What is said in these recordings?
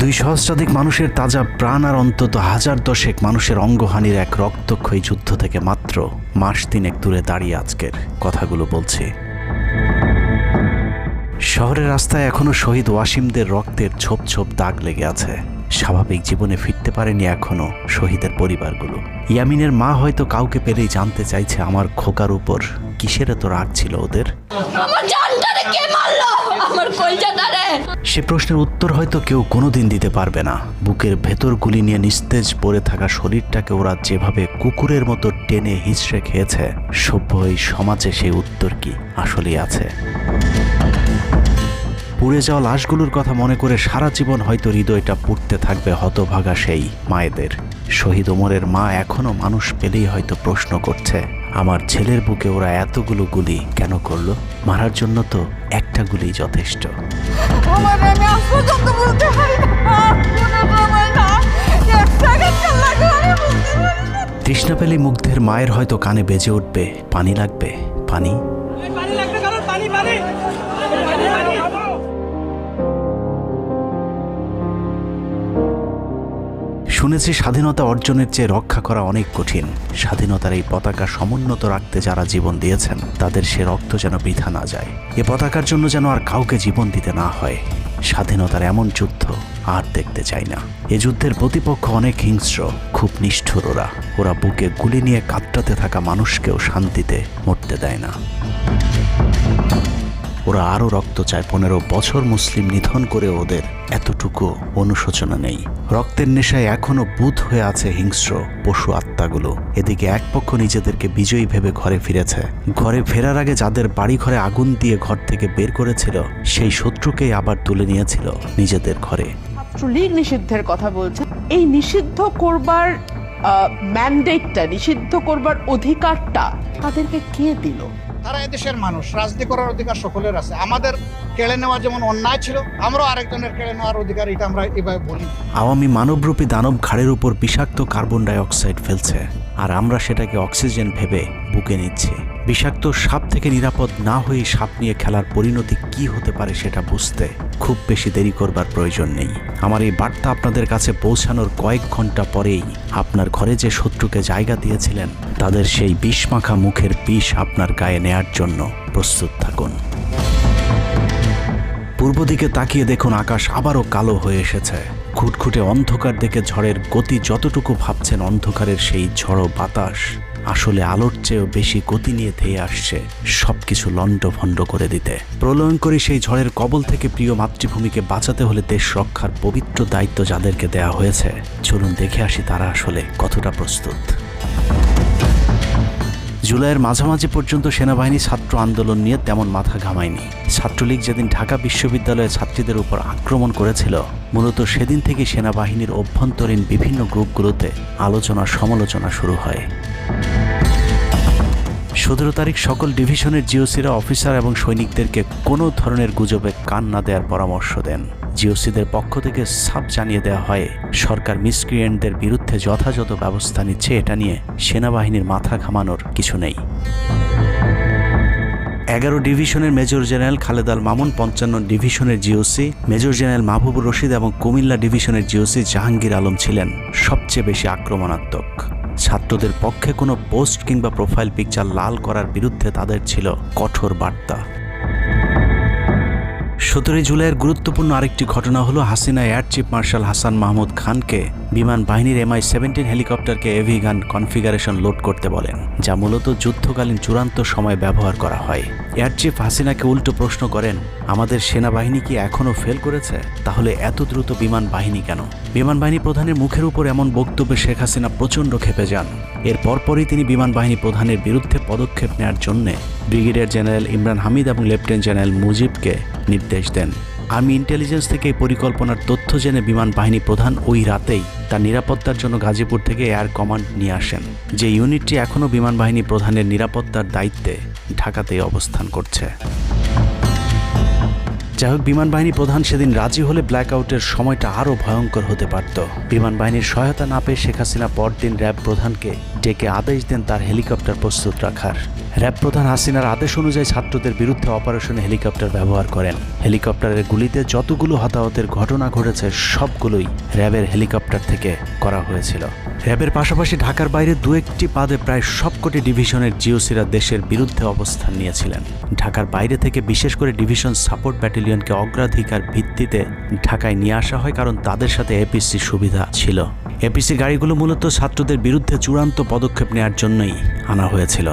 দুই সহস্রাধিক মানুষের তাজা প্রাণ আর অন্তত হাজার দশেক মানুষের অঙ্গহানির এক রক্তক্ষয়ী যুদ্ধ থেকে মাত্র মাস তিনেক দূরে দাঁড়িয়ে আজকের কথাগুলো বলছি। শহরের রাস্তায় এখনো শহীদ ওয়াসিমদের রক্তের ছোপ ছোপ দাগ লেগে আছে। স্বাভাবিক জীবনে ফিরতে পারেনি এখনো শহীদের পরিবারগুলো। ইয়ামিনের মা হয়তো কাউকে পেলেই জানতে চাইছে আমার খোকার উপর কিসের এত রাগ ছিল ওদের। সে প্রশ্নের উত্তর হয়তো কেউ কোনোদিন দিতে পারবে না। বুকের ভেতর গুলি নিয়ে নিস্তেজ পড়ে থাকা শরীরটাকে ওরা যেভাবে কুকুরের মতো টেনে হিঁচড়ে খেয়েছে, সভ্য এই সমাজে সেই উত্তর কি আসলেই আছে? পুড়ে যাওয়া লাশগুলোর কথা মনে করে সারা জীবন হয়তো হৃদয়টা পুড়তে থাকবে হতভাগা সেই মায়েদের। শহীদ ওমরের মা এখনো মানুষ পেলেই হয়তো প্রশ্ন করছে, আমার ছেলের বুকে ওরা এতগুলো গুলি কেন করলো? মারার জন্য তো একটা গুলি যথেষ্ট। তৃষ্ণা পেলে মুগ্ধের মায়ের হয়তো কানে বেজে উঠবে, পানি লাগবে, পানি। শুনেছি স্বাধীনতা অর্জনের চেয়ে রক্ষা করা অনেক কঠিন। স্বাধীনতার এই পতাকা সমুন্নত রাখতে যারা জীবন দিয়েছেন তাদের সে রক্ত যেন বৃথা না যায়। এ পতাকার জন্য যেন আর কাউকে জীবন দিতে না হয়। স্বাধীনতার এমন যুদ্ধ আর দেখতে চাই না। এ যুদ্ধের প্রতিপক্ষ অনেক হিংস্র, খুব নিষ্ঠুর। ওরা বুকে গুলি নিয়ে কাতরাতে থাকা মানুষকেও শান্তিতে মরতে দেয় না। ওরা আরও রক্ত চায়। 15 বছর মুসলিম নিধন করে ওদের এতটুকু অনুশোচনা নেই। রক্তের নেশায় এখনো বুঁদ হয়ে আছে হিংস্র পশু আত্মাগুলো। এদিকে এক পক্ষ নিজেদেরকে বিজয়ী ভেবে ঘরে ফিরেছে। ঘরে ফেরার আগে যাদের বাড়ি ঘরে আগুন দিয়ে ঘর থেকে বের করেছিল, সেই শত্রুকেই আবার তুলে নিয়েছিল নিজেদের ঘরে। ছাত্রলীগ নিষিদ্ধের কথা বলছে। এই নিষিদ্ধ করবার ম্যান্ডেটটা, নিষিদ্ধ করবার অধিকারটা তাদেরকে কে দিল? তারা এদেশের মানুষ, রাজনীতি করার অধিকার সকলের আছে। আমাদের কেড়ে নেওয়া যেমন অন্যায় ছিল, আমরাও আরেকজনের কেড়ে নেওয়ার অধিকার, এটা আমরা এভাবে বলি। আওয়ামী মানবরূপী দানব ঘাড়ের উপর বিষাক্ত কার্বন ডাই অক্সাইড ফেলছে, আর আমরা সেটাকে অক্সিজেন ভেবে বুকে নিচ্ছি। বিষাক্ত সাপ থেকে নিরাপদ না হয়ে সাপ নিয়ে খেলার পরিণতি কি হতে পারে সেটা বুঝতে খুব বেশি দেরি করবার প্রয়োজন নেই। আমার এই বার্তা আপনাদের কাছে পৌঁছানোর কয়েক ঘন্টা পরেই আপনার ঘরে যে শত্রুকে জায়গা দিয়েছিলেন তাদের সেই বিষমাখা মুখের বিষ আপনার গায়ে নেয়ার জন্য প্রস্তুত থাকুন। পূর্ব দিকে তাকিয়ে দেখুন, আকাশ আবারও কালো হয়ে এসেছে। খুটখুটে অন্ধকার দেখে ঝড়ের গতি যতটুকু ভাবছেন, অন্ধকারের সেই ঝড়ো বাতাস আসলে আলোর চেয়েও বেশি গতি নিয়ে ধেয়ে আসছে সবকিছু লণ্ডভণ্ড করে দিতে। প্রলয়ঙ্করী সেই ঝড়ের কবল থেকে প্রিয় মাতৃভূমিকে বাঁচাতে হলে দেশ রক্ষার পবিত্র দায়িত্ব যাদেরকে দেয়া হয়েছে, চলুন দেখে আসি তারা আসলে কতটা প্রস্তুত। জুলাইয়ের মাঝামাঝি পর্যন্ত সেনাবাহিনী ছাত্র আন্দোলন নিয়ে তেমন মাথা ঘামায়নি। ছাত্রলীগ যেদিন ঢাকা বিশ্ববিদ্যালয়ে ছাত্রীদের উপর আক্রমণ করেছিল, মূলত সেদিন থেকে সেনাবাহিনীর অভ্যন্তরীণ বিভিন্ন গ্রুপগুলোতে আলোচনা সমালোচনা শুরু হয়। 17 তারিখ সকল ডিভিশনের জিওসিরা অফিসার এবং সৈনিকদেরকে কোনো ধরনের গুজবে কান না দেওয়ার পরামর্শ দেন। জিওসিদের পক্ষ থেকে সাফ জানিয়ে দেওয়া হয়, সরকার মিসক্রিয়েন্টদের বিরুদ্ধে যথাযথ ব্যবস্থা নিচ্ছে, এটা নিয়ে সেনাবাহিনীর মাথা ঘামানোর কিছু নেই। 11 ডিভিশনের মেজর জেনারেল খালেদ আল মামুন, 55 ডিভিশনের GOC major general Mahbubur Rashid এবং কুমিল্লা ডিভিশনের জিওসি জাহাঙ্গীর আলম ছিলেন সবচেয়ে বেশি আক্রমণাত্মক। ছাত্রদের পক্ষে কোনো পোস্ট কিংবা প্রোফাইল পিকচার লাল করার বিরুদ্ধে তাদের ছিল কঠোর বার্তা। 17 জুলাইয়ের গুরুত্বপূর্ণ আরেকটি ঘটনা হলো Hasina air chief marshal Hasan Mahmud খানকে বিমান বাহিনীর MI-17 হেলিকপ্টারকে এভি গান কনফিগারেশন লোড করতে বলেন, যা মূলত যুদ্ধকালীন চূড়ান্ত সময় ব্যবহার করা হয়। এয়ার চিফ হাসিনাকে উল্টো প্রশ্ন করেন, আমাদের সেনাবাহিনী কি এখনও ফেল করেছে? তাহলে এত দ্রুত বিমান বাহিনী কেন? বিমান বাহিনী প্রধানের মুখের উপর এমন বক্তব্যে শেখ হাসিনা প্রচণ্ড ক্ষেপে যান। এর পরপরই তিনি বিমান বাহিনী প্রধানের বিরুদ্ধে পদক্ষেপ নেওয়ার জন্য ব্রিগেডিয়ার জেনারেল ইমরান হামিদ এবং লেফটেন্যান্ট জেনারেল মুজিবকে নির্দেশ দেন। আর্মি ইন্টেলিজেন্স থেকে এই পরিকল্পনার তথ্য জেনে বিমান বাহিনী প্রধান ওই রাতেই তার নিরাপত্তার জন্য গাজীপুর থেকে এয়ার কমান্ড নিয়ে আসেন, যে ইউনিটটি এখনও বিমান বাহিনী প্রধানের নিরাপত্তার দায়িত্বে ঢাকাতেই অবস্থান করছে। যাই হোক, বিমান বাহিনী প্রধান সেদিন রাজি হলে ব্ল্যাকআউটের সময়টা আরও ভয়ঙ্কর হতে পারত। বিমান বাহিনীর সহায়তা না পেয়ে শেখ হাসিনা পরদিন র্যাব প্রধানকে ডেকে আদেশ দেন তার হেলিকপ্টার প্রস্তুত রাখার। র্যাব প্রধান হাসিনার আদেশ অনুযায়ী ছাত্রদের বিরুদ্ধে অপারেশনে হেলিকপ্টার ব্যবহার করেন। হেলিকপ্টারের গুলিতে যতগুলো হতাহতের ঘটনা ঘটেছে সবগুলোই র্যাবের হেলিকপ্টার থেকে করা হয়েছিল। র্যাবের পাশাপাশি ঢাকার বাইরে দু একটি পাদে প্রায় সবকটি ডিভিশনের জিওসিরা দেশের বিরুদ্ধে অবস্থান নিয়েছিলেন। ঢাকার বাইরে থেকে বিশেষ করে ডিভিশন সাপোর্ট ব্যাটালিয়নকে অগ্রাধিকার ভিত্তিতে ঢাকায় নিয়ে আসা হয়, কারণ তাদের সাথে এপিসি সুবিধা ছিল। এপিসি গাড়িগুলো মূলত ছাত্রদের বিরুদ্ধে চূড়ান্ত পদক্ষেপ নেওয়ার জন্যই আনা হয়েছিল।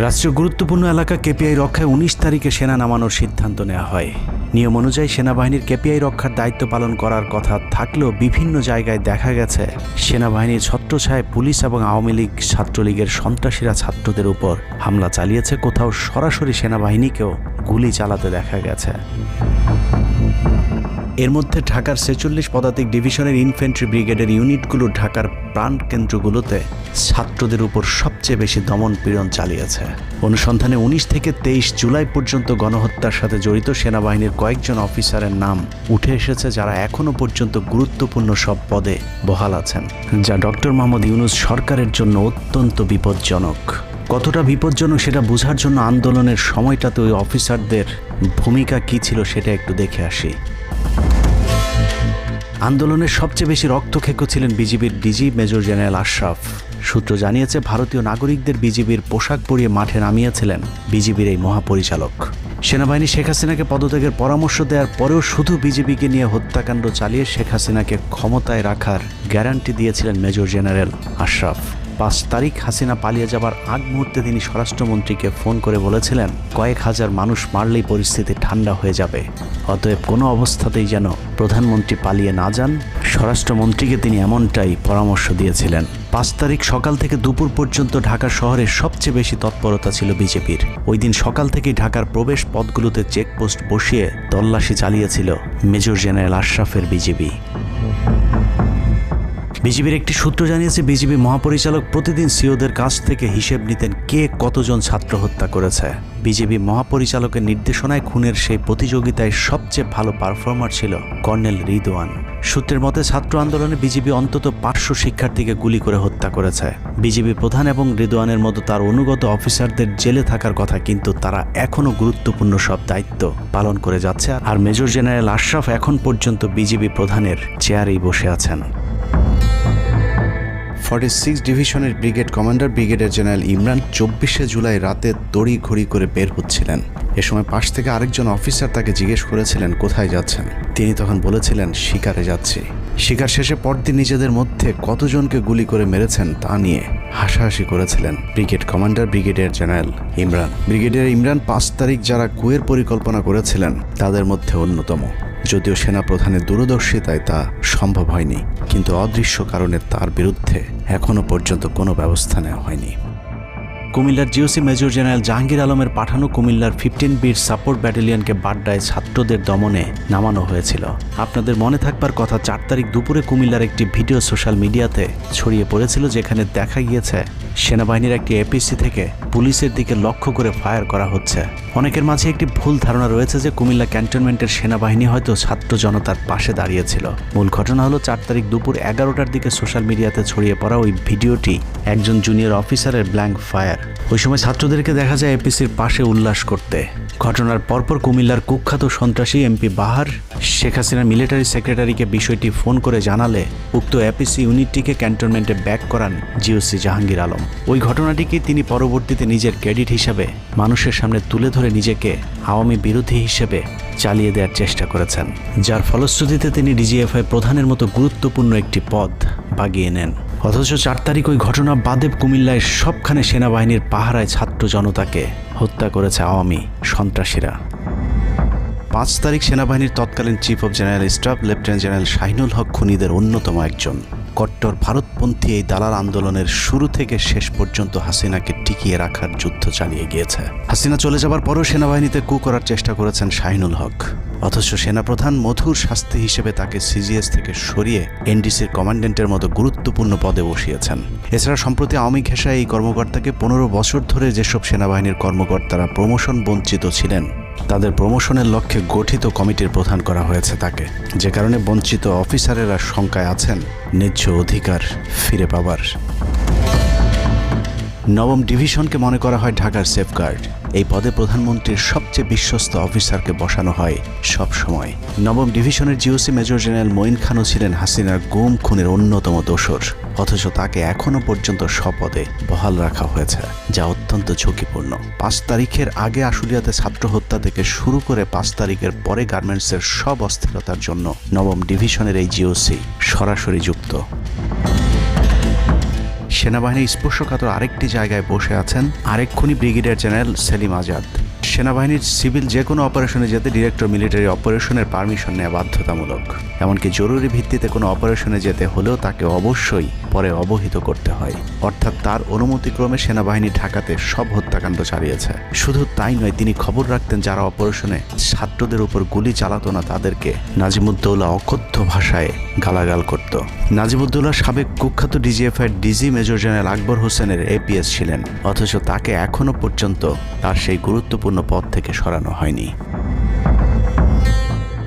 রাষ্ট্রীয় গুরুত্বপূর্ণ এলাকা কেপিআই রক্ষায় 19 তারিখে সেনা নামানোর সিদ্ধান্ত নেওয়া হয়। নিয়ম অনুযায়ী সেনাবাহিনীর কেপিআই রক্ষার দায়িত্ব পালন করার কথা থাকলেও বিভিন্ন জায়গায় দেখা গেছে সেনাবাহিনীর ছত্রছায়ায় পুলিশ এবং আওয়ামী লীগ ছাত্রলীগের সন্ত্রাসীরা ছাত্রদের উপর হামলা চালিয়েছে। কোথাও সরাসরি সেনাবাহিনীকেও গুলি চালাতে দেখা গেছে। এর মধ্যে ঢাকার 46 পদাতিক ডিভিশনের ইনফ্যান্ট্রি ব্রিগেডের ইউনিটগুলো ঢাকার প্রাণকেন্দ্রগুলোতে ছাত্রদের উপর সবচেয়ে বেশি দমন পীড়ন চালিয়েছে। অনুসন্ধানে 19 থেকে 23 জুলাই পর্যন্ত গণহত্যার সাথে জড়িত সেনাবাহিনীর কয়েকজন অফিসারের নাম উঠে এসেছে, যারা এখনও পর্যন্ত গুরুত্বপূর্ণ সব পদে বহাল আছেন, যা ডক্টর মোহাম্মদ ইউনূস সরকারের জন্য অত্যন্ত বিপজ্জনক। কতটা বিপজ্জনক সেটা বোঝার জন্য আন্দোলনের সময়টাতে ওই অফিসারদের ভূমিকা কী ছিল সেটা একটু দেখে আসি। আন্দোলনের সবচেয়ে বেশি রক্তক্ষেকো ছিলেন বিজিবির ডিজি মেজর জেনারেল আশরাফ। সূত্র জানিয়েছে, ভারতীয় নাগরিকদের বিজিবির পোশাক পরিয়ে মাঠে নামিয়েছিলেন বিজিবির এই মহাপরিচালক। সেনাবাহিনী শেখ হাসিনাকে পদত্যাগের পরামর্শ দেওয়ার পরেও শুধু বিজিবিকে নিয়ে হত্যাকাণ্ড চালিয়ে শেখ হাসিনাকে ক্ষমতায় রাখার গ্যারান্টি দিয়েছিলেন মেজর জেনারেল আশরাফ। 5 তারিখ হাসিনা পালিয়ে যাবার আগ মুহূর্তে তিনি স্বরাষ্ট্রমন্ত্রীকে ফোন করে বলেছিলেন, কয়েক হাজার মানুষ মারলেই পরিস্থিতি ঠান্ডা হয়ে যাবে, অতএব কোনো অবস্থাতেই যেন প্রধানমন্ত্রী পালিয়ে না যান। স্বরাষ্ট্রমন্ত্রীকে তিনি এমনটাই পরামর্শ দিয়েছিলেন। 5 তারিখ সকাল থেকে দুপুর পর্যন্ত ঢাকা শহরে সবচেয়ে বেশি তৎপরতা ছিল বিজেপির। ওই দিন সকাল থেকেই ঢাকার প্রবেশ পথগুলোতে চেকপোস্ট বসিয়ে তল্লাশি চালিয়েছিল মেজর জেনারেল আশরাফের বিজিবি। বিজিবির একটি সূত্র জানিয়েছে, বিজিবি মহাপরিচালক প্রতিদিন সিওদের কাছ থেকে হিসেব নিতেন কে কতজন ছাত্র হত্যা করেছে। বিজিবি মহাপরিচালকের নির্দেশনায় খুনের সেই প্রতিযোগিতায় সবচেয়ে ভালো পারফর্মার ছিল কর্নেল রিদওয়ান। সূত্রের মতে ছাত্র আন্দোলনে বিজিবি অন্তত 500 শিক্ষার্থীকে গুলি করে হত্যা করেছে। বিজিবি প্রধান এবং রিদওয়ানের মতো তার অনুগত অফিসারদের জেলে থাকার কথা, কিন্তু তারা এখনও গুরুত্বপূর্ণ সব দায়িত্ব পালন করে যাচ্ছে। আর মেজর জেনারেল আশরাফ এখন পর্যন্ত বিজিবি প্রধানের চেয়ারেই বসে আছেন। 46 ডিভিশনের brigade commander brigadier general Imran 24শে জুলাই রাতে তড়িঘড়ি করে বের হচ্ছিলেন। এ সময় পাশ থেকে আরেকজন অফিসার তাকে জিজ্ঞেস করেছিলেন কোথায় যাচ্ছেন। তিনি তখন বলেছিলেন শিকারে যাচ্ছি। শিকার শেষে পরদিন নিজেদের মধ্যে কতজনকে গুলি করে মেরেছেন তা নিয়ে হাসাহাসি করেছিলেন brigade commander brigadier general Imran. Brigadier Imran 5 তারিখ যারা কুয়ের পরিকল্পনা করেছিলেন তাদের মধ্যে অন্যতম। যদিও সেনাপ্রধানের দূরদর্শিতায় তা সম্ভব হয়নি, কিন্তু অদৃশ্য কারণে তার বিরুদ্ধে এখনও পর্যন্ত কোনো ব্যবস্থা নেওয়া হয়নি। কুমিল্লার জিওসি মেজর জেনারেল জাহাঙ্গীর আলমের পাঠানো কুমিল্লার 15 বিট সাপোর্ট ব্যাটালিয়নকে বাড্ডায় ছাত্রদের দমনে নামানো হয়েছিল। আপনাদের মনে থাকবার কথা, 4 তারিখ দুপুরে কুমিল্লার একটি ভিডিও সোশ্যাল মিডিয়াতে ছড়িয়ে পড়েছিল, যেখানে দেখা গিয়েছে সেনাবাহিনীর একটি এপিসি থেকে পুলিশের দিকে লক্ষ্য করে ফায়ার করা হচ্ছে। অনেকের মাঝে একটি ভুল ধারণা রয়েছে যে কুমিল্লা ক্যান্টনমেন্টের সেনাবাহিনী হয়তো ছাত্র জনতার পাশে দাঁড়িয়েছিল। মূল ঘটনা হলো 4 তারিখ দুপুর 11টার দিকে সোশ্যাল মিডিয়াতে ছড়িয়ে পড়া ওই ভিডিওটি একজন জুনিয়র অফিসারের ব্ল্যাঙ্ক ফায়ার। ওই সময় ছাত্রদেরকে দেখা যায় এপিসির পাশে উল্লাস করতে। ঘটনার পরপর কুমিল্লার কুখ্যাত সন্ত্রাসী এমপি বাহার শেখ হাসিনার মিলিটারি সেক্রেটারিকে বিষয়টি ফোন করে জানালে উক্ত এপিসি ইউনিটটিকে ক্যান্টনমেন্টে ব্যাক করান জিওসি জাহাঙ্গীর আলম। ওই ঘটনাটিকে তিনি পরবর্তীতে নিজের ক্রেডিট হিসাবে মানুষের সামনে তুলে ধরে নিজেকে আওয়ামী বিরোধী হিসেবে চালিয়ে দেওয়ার চেষ্টা করেছেন, যার ফলশ্রুতিতে তিনি ডিজিএফআই প্রধানের মতো গুরুত্বপূর্ণ একটি পদ বাগিয়ে নেন। অথচ 4 তারিখ ওই ঘটনা বাদে কুমিল্লায় সবখানে সেনাবাহিনীর পাহারায় ছাত্র জনতাকে হত্যা করেছে আওয়ামী সন্ত্রাসীরা। 5 তারিখ সেনাবাহিনীর তৎকালীন chief of general staff lieutenant general Shahinul Haque খুনিদের অন্যতম একজন। কট্টর ভারতপন্থী এই দালাল আন্দোলনের শুরু থেকে শেষ পর্যন্ত হাসিনাকে টিকিয়ে রাখার যুদ্ধ চালিয়ে গিয়েছে। হাসিনা চলে যাবার পরও সেনাবাহিনীতে কু করার চেষ্টা করেছেন শাহিনুল হক। অথচ সেনাপ্রধান মধুর শাস্তি হিসেবে তাকে সিজিএস থেকে সরিয়ে এনডিসির কমান্ড্যান্টের মতো গুরুত্বপূর্ণ পদে বসিয়েছেন। এছাড়া সম্প্রতি আওয়ামী ঘেঁষায় এই কর্মকর্তাকে 15 বছর ধরে যেসব সেনাবাহিনীর কর্মকর্তারা প্রমোশন বঞ্চিত ছিলেন তাদের প্রমোশনের লক্ষ্যে গঠিত কমিটির প্রধান করা হয়েছে তাকে, যে কারণে বঞ্চিত অফিসারেরা শঙ্কায় আছেন ন্যায্য অধিকার ফিরে পাবার। নবম ডিভিশনকে মনে করা হয় ঢাকার সেফগার্ড। এই পদে প্রধানমন্ত্রীর সবচেয়ে বিশ্বস্ত অফিসারকে বসানো হয় সব সময়। নবম ডিভিশনের জিওসি মেজর জেনারেল মঈন খানও ছিলেন হাসিনার গুম খুনের অন্যতম দোসর, অথচ তাকে এখনো পর্যন্ত স্বপদে বহাল রাখা হয়েছে, যা অত্যন্ত ঝুঁকিপূর্ণ। 5 তারিখের আগে আশুলিয়াতে ছাত্র হত্যা থেকে শুরু করে 5 তারিখের পরে গার্মেন্টসের সব অস্থিরতার জন্য নবম ডিভিশনের এই জিওসি সরাসরি যুক্ত। সেনাবাহিনীর স্পর্শকাতর আরেকটি জায়গায় বসে আছেন আরেক খুনি ব্রিগেডিয়ার জেনারেল সেলিম আজাদ। সেনাবাহিনীর সিভিল যে কোনো অপারেশনে যেতে ডিরেক্টর মিলিটারি অপারেশনের পারমিশন নেওয়া বাধ্যতামূলক। এমনকি জরুরি ভিত্তিতে কোনো অপারেশনে যেতে হলেও তাকে অবশ্যই পরে অবহিত করতে হয়। অর্থাৎ তার অনুমতিক্রমে সেনাবাহিনী ঢাকাতে সব হত্যাকাণ্ড চালিয়েছে। শুধু তাই নয়, তিনি খবর রাখতেন যারা অপারেশনে ছাত্রদের উপর গুলি চালাতো না তাদেরকে নাজিমুদ্দৌলা অকথ্য ভাষায় গালাগাল করত। নাজিমুদ্দৌলা সাবেক কুখ্যাত ডিজিএফআই ডিজি মেজর জেনারেল আকবর হোসেনের এপিএস ছিলেন, অথচ তাকে এখনো পর্যন্ত তার সেই গুরুত্বপূর্ণ পদ থেকে সরানো হয়নি।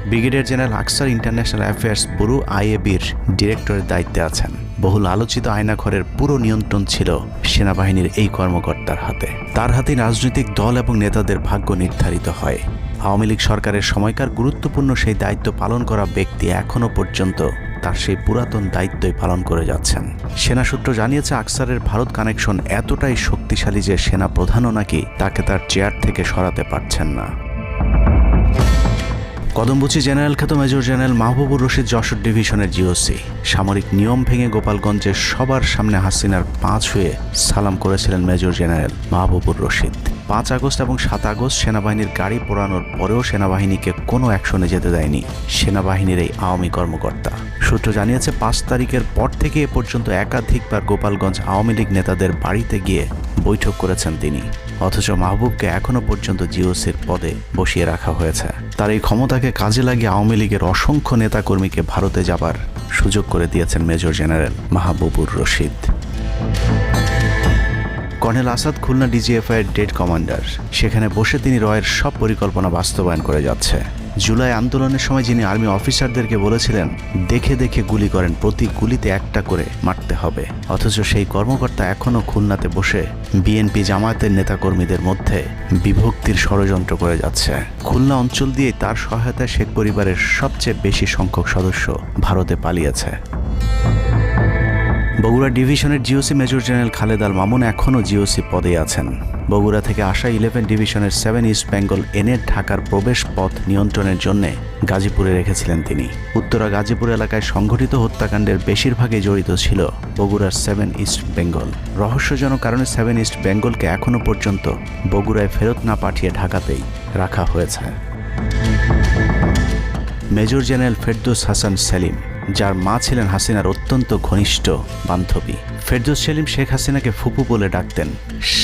ব্রিগেডিয়ার জেনারেল আকসার ইন্টারন্যাশনাল অ্যাফেয়ার্স ব্যুরো আইএবির ডিরেক্টরের দায়িত্বে আছেন। বহুল আলোচিত আয়নাঘরের পুরো নিয়ন্ত্রণ ছিল সেনাবাহিনীর এই কর্মকর্তার হাতে। তার হাতে রাজনৈতিক দল এবং নেতাদের ভাগ্য নির্ধারিত হয়। আওয়ামী লীগ সরকারের সময়কার গুরুত্বপূর্ণ সেই দায়িত্ব পালন করা ব্যক্তি এখনো পর্যন্ত তার সেই পুরাতন দায়িত্বই পালন করে যাচ্ছেন। সেনা সূত্র জানিয়েছে আকসারের ভারত কানেকশন এতটাই শক্তিশালী যে সেনা প্রধানও নাকি তাকে তার চেয়ার থেকে সরাতে পারছেন না। কদমবুচি জেনারেল খ্যাত মেজর জেনারেল মাহবুবুর রশিদ যশোর ডিভিশনের জিওসি সামরিক নিয়ম ভেঙে গোপালগঞ্জের সবার সামনে হাসিনার পা ছুঁয়ে সালাম করেছিলেন major general Mahbubur Rashid. 5 August এবং 7 আগস্ট সেনাবাহিনীর গাড়ি পোড়ানোর পরেও সেনাবাহিনীকে কোনো অ্যাকশনে যেতে দেয়নি সেনাবাহিনীর এই আওয়ামী কর্মকর্তা। সূত্র জানিয়েছে 5 তারিখের পর থেকে এ পর্যন্ত একাধিকবার গোপালগঞ্জ আওয়ামী লীগ নেতাদের বাড়িতে গিয়ে বৈঠক করেছেন তিনি, অথচ মাহবুবকে এখনো পর্যন্ত জিওসির পদে বসিয়ে রাখা হয়েছে। তার এই ক্ষমতাকে কাজে লাগিয়ে আওয়ামী লীগের অসংখ্য নেতাকর্মীকে ভারতে যাবার সুযোগ করে দিয়েছেন major general Mahbubur Rashid. Colonel Asad Khulna ডিজিএফআইয়ের ডেড কমান্ডার। সেখানে বসে তিনি রয়ের সব পরিকল্পনা বাস্তবায়ন করে যাচ্ছে। জুলাই আন্দোলনের সময় যিনি আর্মি অফিসারদেরকে বলেছিলেন দেখে দেখে গুলি করেন, প্রতি গুলিতে একটা করে মারতে হবে, অথচ সেই কর্মকর্তা এখনও খুলনাতে বসে বিএনপি জামায়াতের নেতাকর্মীদের মধ্যে বিভক্তির ষড়যন্ত্র করে যাচ্ছে। খুলনা অঞ্চল দিয়ে তার সহায়তায় শেখ পরিবারের সবচেয়ে বেশি সংখ্যক সদস্য ভারতে পালিয়েছে। বগুড়া ডিভিশনের GOC major general Khaled Al Mamun এখনও জিওসি পদে আছেন। বগুড়া থেকে আসা 11 ডিভিশনের 7 ইস্ট বেঙ্গল এনে ঢাকার প্রবেশ পথ নিয়ন্ত্রণের জন্য গাজীপুরে রেখেছিলেন তিনি। উত্তরা গাজীপুর এলাকায় সংঘটিত হত্যাকাণ্ডের বেশিরভাগই জড়িত ছিল বগুড়ার 7 ইস্ট বেঙ্গল। রহস্যজনক কারণে 7 ইস্ট বেঙ্গলকে এখনও পর্যন্ত বগুড়ায় ফেরত না পাঠিয়ে ঢাকাতেই রাখা হয়েছে। মেজর জেনারেল ফেরদৌস হাসান সেলিম, যার মা ছিলেন হাসিনার অত্যন্ত ঘনিষ্ঠ বান্ধবী। ফেরদৌস সেলিম শেখ হাসিনাকে ফুপু বলে ডাকতেন।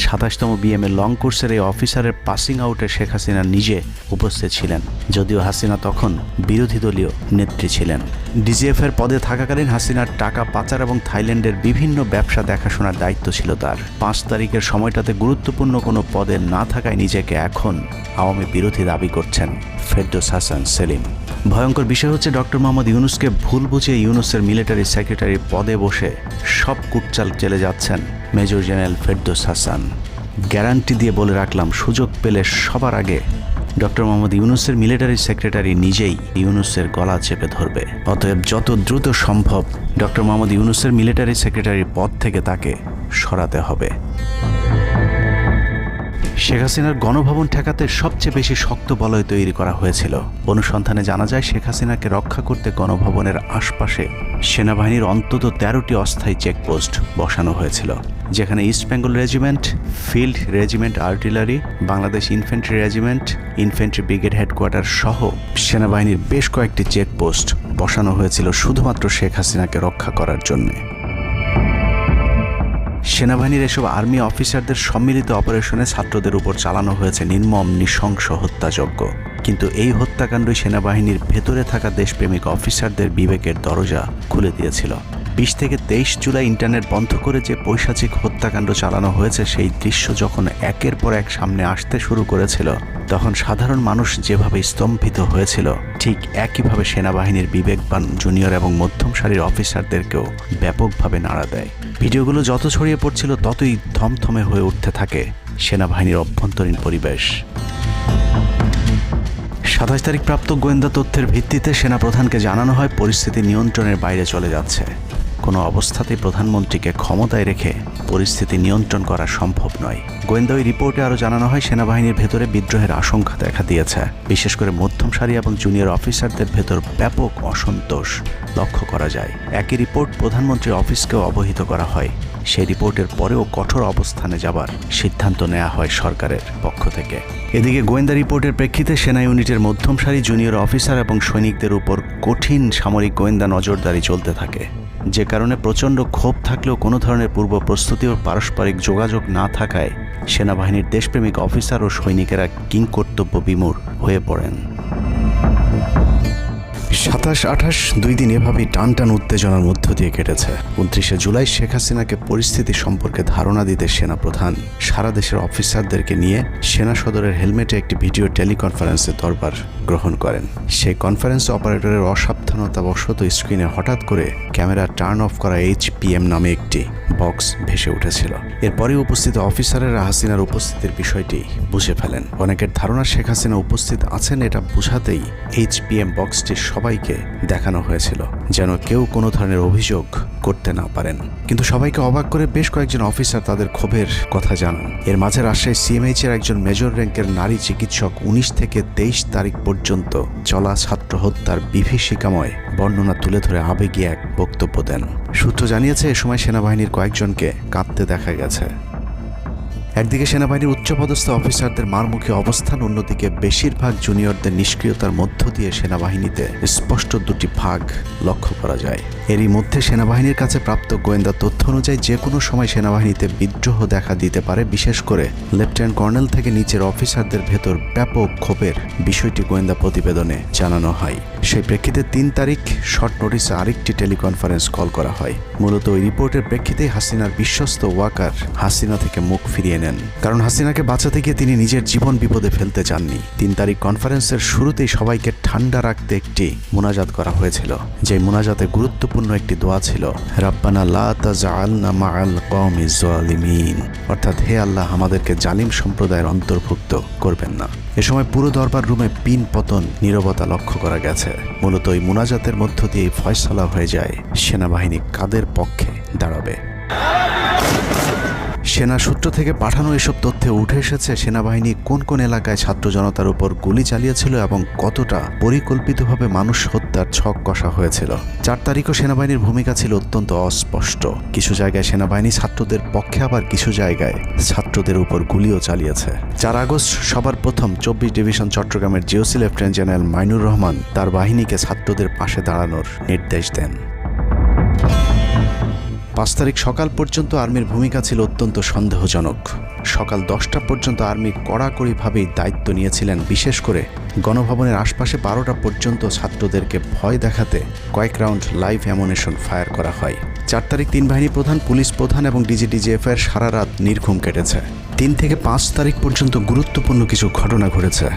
27তম বিএমএ লং কোর্সের এই অফিসারের পাসিং আউটে শেখ হাসিনা নিজে উপস্থিত ছিলেন, যদিও হাসিনা তখন বিরোধী দলীয় নেত্রী ছিলেন। ডিজিএফের পদে থাকাকালীন হাসিনার টাকা পাচার এবং থাইল্যান্ডের বিভিন্ন ব্যবসা দেখাশোনার দায়িত্ব ছিল তার। 5 তারিখের সময়টাতে গুরুত্বপূর্ণ কোনো পদে না থাকায় নিজেকে এখন আওয়ামী বিরোধী দাবি করছেন ফেরদৌস হাসান সেলিম। ভয়ঙ্কর বিষয় হচ্ছে ডক্টর মোহাম্মদ ইউনূসকে ভুল বুঝে ইউনূসের মিলিটারি সেক্রেটারির পদে বসে সব কুটচাল চলে যাচ্ছেন major general Ferdous Hasan. Guarantee দিয়ে বলে রাখলাম, সুযোগ পেলে সবার আগে ডক্টর মোহাম্মদ ইউনূসের মিলিটারি সেক্রেটারি নিজেই ইউনূসের গলা চেপে ধরবে। অতএব যত দ্রুত সম্ভব ডক্টর মোহাম্মদ ইউনূসের মিলিটারি সেক্রেটারির পদ থেকে তাকে সরাতে হবে। শেখ হাসিনার গণভবন ঠেকাতে সবচেয়ে বেশি শক্ত বলয় তৈরি করা হয়েছিল। অনুসন্ধানে জানা যায় শেখ হাসিনাকে রক্ষা করতে গণভবনের আশপাশে সেনাবাহিনীর অন্তত 13টি অস্থায়ী চেকপোস্ট বসানো হয়েছিল, যেখানে east Bengal regiment, field regiment artillery, Bangladesh infantry regiment, infantry brigade headquarter সহ সেনাবাহিনীর বেশ কয়েকটি চেকপোস্ট বসানো হয়েছিল শুধুমাত্র শেখ হাসিনাকে রক্ষা করার জন্য। সেনাবাহিনীর এসব আর্মি অফিসারদের সম্মিলিত অপারেশনে ছাত্রদের উপর চালানো হয়েছে নির্মম নৃশংস হত্যাযজ্ঞ। কিন্তু এই হত্যাকাণ্ডই সেনাবাহিনীর ভেতরে থাকা দেশপ্রেমিক অফিসারদের বিবেকের দরজা খুলে দিয়েছিল। 20 থেকে 23 জুলাই ইন্টারনেট বন্ধ করে যে পৈশাচিক হত্যাকাণ্ড চালানো হয়েছে সেই দৃশ্য যখন একের পর এক সামনে আসতে শুরু করেছিল, তখন সাধারণ মানুষ যেভাবে স্তম্ভিত হয়েছিল ঠিক একইভাবে সেনাবাহিনীর বিবেকবান জুনিয়র এবং মধ্যম সারির অফিসারদেরকেও ব্যাপকভাবে নাড়া দেয়। ভিডিওগুলো যত ছড়িয়ে পড়ছিল ততই থমথমে হয়ে উঠতে থাকে সেনাবাহিনীর অভ্যন্তরীণ পরিবেশ। 27 তারিখ প্রাপ্ত গোয়েন্দা তথ্যের ভিত্তিতে সেনাপ্রধানকে জানানো হয় পরিস্থিতি নিয়ন্ত্রণের বাইরে চলে যাচ্ছে। কোনো অবস্থাতেই প্রধানমন্ত্রীকে ক্ষমতায় রেখে পরিস্থিতি নিয়ন্ত্রণ করা সম্ভব নয়। গোয়েন্দা ওই রিপোর্টে আরও জানানো হয় সেনাবাহিনীর ভেতরে বিদ্রোহের আশঙ্কা দেখা দিয়েছে। বিশেষ করে মধ্যম সারি এবং জুনিয়র অফিসারদের ভেতর ব্যাপক অসন্তোষ লক্ষ্য করা যায়। একই রিপোর্ট প্রধানমন্ত্রীর অফিসকেও অবহিত করা হয়। সেই রিপোর্টের পরেও কঠোর অবস্থানে যাবার সিদ্ধান্ত নেওয়া হয় সরকারের পক্ষ থেকে। এদিকে গোয়েন্দা রিপোর্টের প্রেক্ষিতে সেনা ইউনিটের মধ্যম সারি জুনিয়র অফিসার এবং সৈনিকদের উপর কঠিন সামরিক গোয়েন্দা নজরদারি চলতে থাকে, যে কারণে প্রচণ্ড ক্ষোভ থাকলেও কোনো ধরনের পূর্ব প্রস্তুতি ও পারস্পরিক যোগাযোগ না থাকায় সেনাবাহিনীর দেশপ্রেমিক অফিসার ও সৈনিকেরা কিংকর্তব্য বিমূঢ় হয়ে পড়েন। 27-28 দুই দিন এভাবেই টান উত্তেজনার মধ্য দিয়ে কেটেছে। 29শে জুলাই শেখ হাসিনাকে পরিস্থিতি সম্পর্কে ধারণা দিতে সেনাপ্রধান সারা দেশের অফিসারদেরকে নিয়ে সেনা সদরের হেলমেটে একটি ভিডিও টেলিকনফারেন্সে দরবার গ্রহণ করেন। সেই কনফারেন্স অপারেটরের অসাবধানতাবশত স্ক্রিনে হঠাৎ করে ক্যামেরা টার্ন অফ করা HPM নামে একটি বক্স ভেসে উঠেছিল। এরপরে উপস্থিত অফিসারেরা হাসিনার উপস্থিতির বিষয়টি বুঝে ফেলেন। অনেকের ধারণা শেখ হাসিনা উপস্থিত আছেন এটা বোঝাতেই HPM বক্সটি সবাইকে দেখানো হয়েছিল, যেন কেউ কোনো ধরনের অভিযোগ করতে না পারেন। কিন্তু সবাইকে অবাক করে বেশ কয়েকজন অফিসার তাদের ক্ষোভের কথা জানান। এর মাঝে রাজশাহী CMH এর একজন মেজর র্যাঙ্কের নারী চিকিৎসক 19 থেকে 23 তারিখ পর্যন্ত চলা ছাত্র হত্যার বিভীষিকাময় বর্ণনা তুলে ধরে আবেগী এক বক্তব্য দেন। সূত্র জানিয়েছে এ সময় সেনাবাহিনীর কয়েকজনকে কাঁদতে দেখা গেছে। একদিকে সেনাবাহিনীর উচ্চপদস্থ অফিসারদের মারমুখী অবস্থান, অন্যদিকে বেশিরভাগ জুনিয়রদের নিষ্ক্রিয়তার মধ্য দিয়ে সেনাবাহিনীতে স্পষ্ট দুটি ভাগ লক্ষ্য করা যায়। এরই মধ্যে সেনাবাহিনীর কাছে প্রাপ্ত গোয়েন্দা তথ্য অনুযায়ী যে কোনো সময় সেনাবাহিনীতে বিদ্রোহ দেখা দিতে পারে। বিশেষ করে লেফটেন্যান্ট কর্নেল থেকে নিচের অফিসারদের ভেতর ব্যাপক ক্ষোভের বিষয়টি গোয়েন্দা প্রতিবেদনে জানানো হয়। সেই প্রেক্ষিতে 3 তারিখ শর্ট নোটিসে আরেকটি টেলিকনফারেন্স কল করা হয়। মূলত ওই রিপোর্টের প্রেক্ষিতেই হাসিনার বিশ্বস্ত ওয়াকার হাসিনা থেকে মুখ ফিরিয়ে নেন, কারণ হাসিনাকে বাঁচাতে গিয়ে তিনি নিজের জীবন বিপদে ফেলতে চাননি। 3 তারিখ কনফারেন্সের শুরুতেই সবাইকে ঠান্ডা রাখতে একটি মোনাজাত করা হয়েছিল। যে মোনাজাতে গুরুত্বপূর্ণ একটি দোয়া ছিল রাব্বানা লা তাজআলনা মাআল কওমিজ জালিমিন, অর্থাৎ হে আল্লাহ আমাদেরকে জালিম সম্প্রদায়ের অন্তর্ভুক্ত করবেন না। এ সময় পুরো দরবার রুমে পিন পতন নীরবতা লক্ষ্য করা গেছে। মূলত ওই মোনাজাতের মধ্য দিয়ে ফয়সালা হয়ে যায় সেনাবাহিনী কাদের পক্ষে দাঁড়াবে। সেনা সূত্র থেকে পাঠানো এসব তথ্যে উঠে এসেছে সেনাবাহিনী কোন কোন এলাকায় ছাত্র জনতার উপর গুলি চালিয়েছিল এবং কতটা পরিকল্পিতভাবে মানুষ হত্যার ছক কষা হয়েছিল। 4 তারিখও সেনাবাহিনীর ভূমিকা ছিল অত্যন্ত অস্পষ্ট। কিছু জায়গায় সেনাবাহিনী ছাত্রদের পক্ষে, আবার কিছু জায়গায় ছাত্রদের উপর গুলিও চালিয়েছে। 4 আগস্ট সবার প্রথম 24 ডিভিশন চট্টগ্রামের GOC lieutenant general Mainur Rahman তার বাহিনীকে ছাত্রদের পাশে দাঁড়ানোর নির্দেশ দেন। 5 তারিখ সকাল পর্যন্ত আর্মির ভূমিকা ছিল অত্যন্ত সন্দেহজনক। সকাল 10টা পর্যন্ত আর্মি কড়াকড়িভাবেই দায়িত্ব নিয়েছিলেন। বিশেষ করে গণভবনের আশপাশে 12টা পর্যন্ত ছাত্রদেরকে ভয় দেখাতে কয়েক রাউন্ড লাইভ অ্যামুনেশন ফায়ার করা হয়। 4 তারিখ 3 বাহিনী প্রধান, পুলিশ প্রধান এবং DGDGF-এর সারা রাত নির্ঘুম কেটেছে। 3 থেকে 5 তারিখ পর্যন্ত গুরুত্বপূর্ণ কিছু ঘটনা ঘটেছে,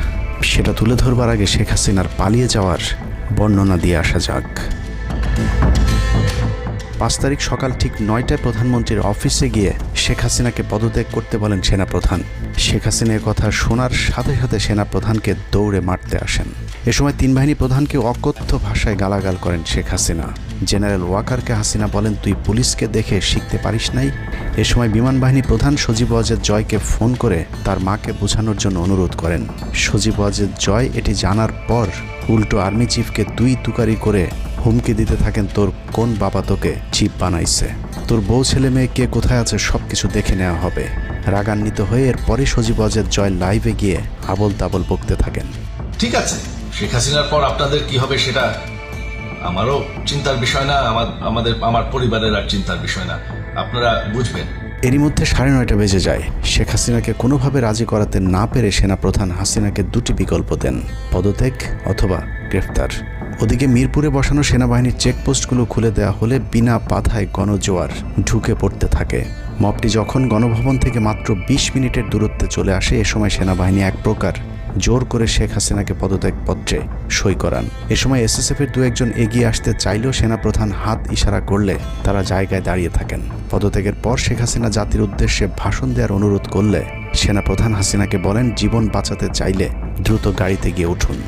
সেটা তুলে ধরবার আগে শেখ হাসিনার পালিয়ে যাওয়ার বর্ণনা দিয়ে আসা যাক। 5 তারিখ সকাল ঠিক 9টায় প্রধানমন্ত্রীর অফিসে গিয়ে শেখ হাসিনাকে পদত্যাগ করতে বলেন সেনাপ্রধান। শেখ হাসিনার কথা শোনার সাথে সাথে সেনাপ্রধানকে দৌড়ে মারতে আসেন। এ সময় 3 বাহিনী প্রধানকে অকথ্য ভাষায় গালাগাল করেন শেখ হাসিনা। জেনারেল ওয়াকারকে হাসিনা বলেন, তুই পুলিশকে দেখে শিখতে পারিস নাই। এ সময় বিমান বাহিনী প্রধান সজীব ওয়াজেদ জয়কে ফোন করে তার মাকে বোঝানোর জন্য অনুরোধ করেন। সজীব ওয়াজেদ জয় এটি জানার পর উল্টো আর্মি চিফকে 2 তুকারি করে হুমকি দিতে থাকেন, তোর কোন বাবা তোকে চিফ বানাইছে, তোর বউ ছেলে মেয়ে কে কোথায় আছে সব কিছু দেখে নেওয়া হবে। রাগান্বিত হয়ে এরপরে সজীব ওয়াজেদ জয় লাইভে গিয়ে আবল তাবল বকতে থাকেন। ঠিক আছে, শেখ হাসিনার পর আপনাদের কি হবে সেটা আমারও চিন্তার বিষয় না, আমার পরিবারের আর চিন্তার বিষয় না, আপনারা বুঝবেন। এরই মধ্যে 9:30 বেজে যায়। শেখ হাসিনাকে কোনোভাবে রাজি করাতে না পেরে সেনাপ্রধান হাসিনাকে 2টি বিকল্প দেন, পদত্যাগ অথবা গ্রেফতার। ওদিকে মিরপুরে বসানো সেনাবাহিনীর চেকপোস্টগুলো খুলে দেওয়া হলে বিনা বাধায় গণজোয়ার ঢুকে পড়তে থাকে। মবটি যখন গণভবন থেকে মাত্র 20 মিনিটের দূরত্বে চলে আসে, এ সময় সেনাবাহিনী এক প্রকার জোর করে শেখ হাসিনাকে পদত্যাগপত্রে সই করান। এ সময় এসএসএফের দু একজন এগিয়ে আসতে চাইলেও সেনাপ্রধান হাত ইশারা করলে তারা জায়গায় দাঁড়িয়ে থাকেন। পদত্যাগের পর শেখ হাসিনা জাতির উদ্দেশ্যে ভাষণ দেওয়ার অনুরোধ করলে সেনাপ্রধান হাসিনাকে বলেন, জীবন বাঁচাতে চাইলে দ্রুত গাড়িতে গিয়ে উঠুন,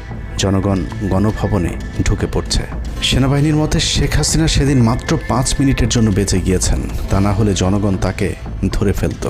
জনগণ গণভবনে ঢুকে পড়ছে। সেনাবাহিনীর মতে শেখ হাসিনা সেদিন মাত্র 5 মিনিটের জন্য বেঁচে গিয়েছেন, তা না হলে জনগণ তাকে ধরে ফেলত।